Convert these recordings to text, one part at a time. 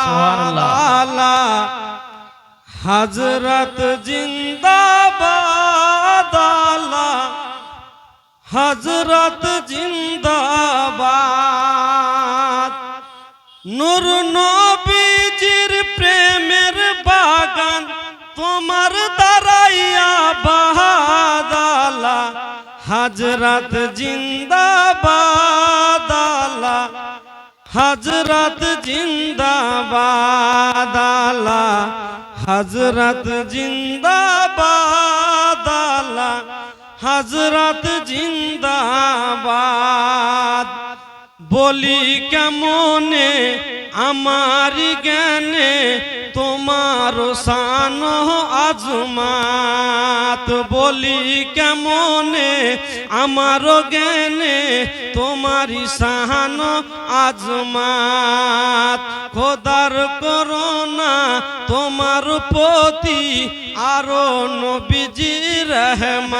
সুবহানাল্লাহ হযরত জিন্দাবাদ আলা হযরত জিন্দাবাদ নূর নবীজির প্রেমের বাগান তোমার দ্বারাই আবাদ আলা হযরত জিন্দাবাদ আলা হযরত জিন্দাবাদ আলা হযরত জিন্দাবাদ আলা হযরত জিন্দাবাদ বলি কেমনে আমার জ্ঞানে তোমার শান আজমাত বলি কেমনে আমার জ্ঞানে তোমারি শান আজমাত খোদার করোনা তোমার প্রতি আরো নবীজি রহমত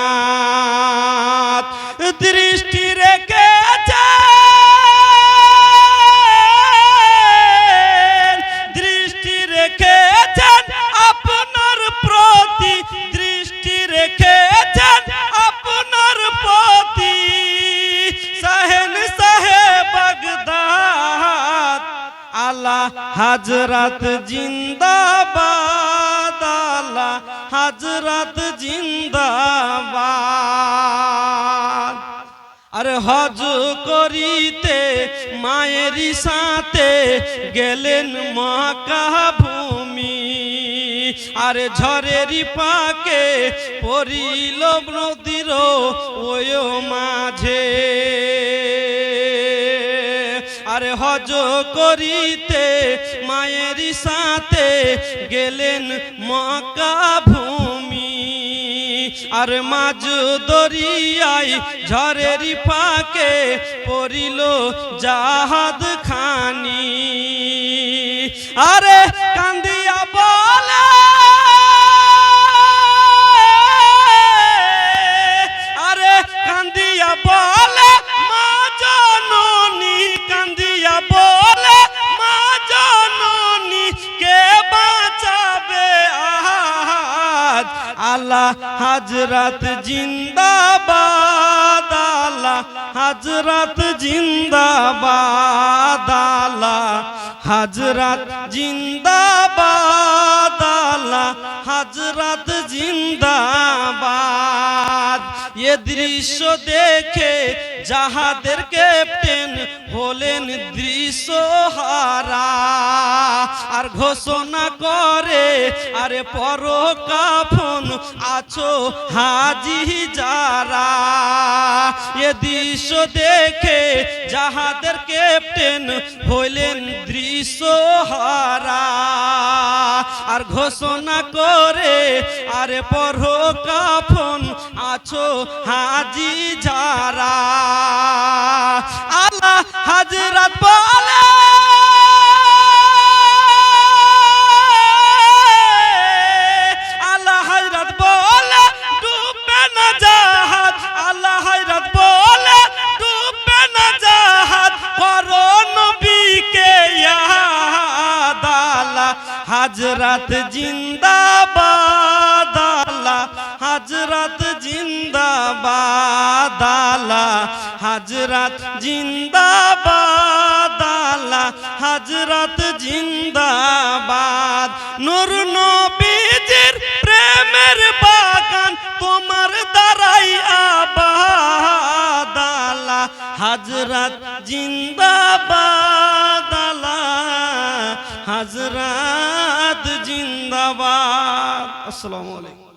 দৃষ্টি রেখেছে আপনার প্রতি দৃষ্টি রেখেছেন আপনার প্রতি শাহেন শাহে বাগদাদ আলা হযরত জিন্দাবাদ আলা হযরত জিন্দাবাদ আরে হজ করিতে মায়েরই সাথে গেলেন মক্কা ভূমি আরে ঝড়েরই পাকে পড়িল নদীর ওই মাঝে আরে হজ করিতে মায়েরই সাথে গেলেন মক্কা ভূমি আর মাঝ দরিয়ায় ঝড়েরই পাকে পড়িল জাহাজ খানি আরে কান্দিয়া বলে আরে কান্দিয়া বলে মা জননী কান্দিয়া বলে মা জননী কে বাঁচাবে আজ আলা হযরত জিন্দাবাদ আলা হযরত জিন্দাবাদ আলা হযরত জিন্দাবাদ আলা হযরত জিন্দাবাদ ये দৃশ্য দেখে জাহাজের ক্যাপ্টেন হলেন দৃশ্যহারা আর ঘোষণা করে আরে পরকাফন আছো হাজি যারা এ দৃশ্য দেখে জাহাজের ক্যাপ্টেন হলেন দৃশ্যহারা আর ঘোষণা করে আরে পরকাফন আছো হাজি যারা আলা হযরত বলে আলা হযরত বলে ডুবে না জাহাজ আলা হযরত বলে ডুবে না জাহাজ করো নবীকে ইয়াদ আলা হযরত জিন্দাবাদ আলা হযরত জিন্দাবাদ আলা হযরত জিন্দাবাদ আলা হযরত জিন্দাবাদ নূর নবীজির প্রেমের বাগান তোমার দ্বারাই আবাদ আলা হযরত জিন্দাবাদ আলা হযরত জিন্দাবাদ আসসালামু আলাইকুম।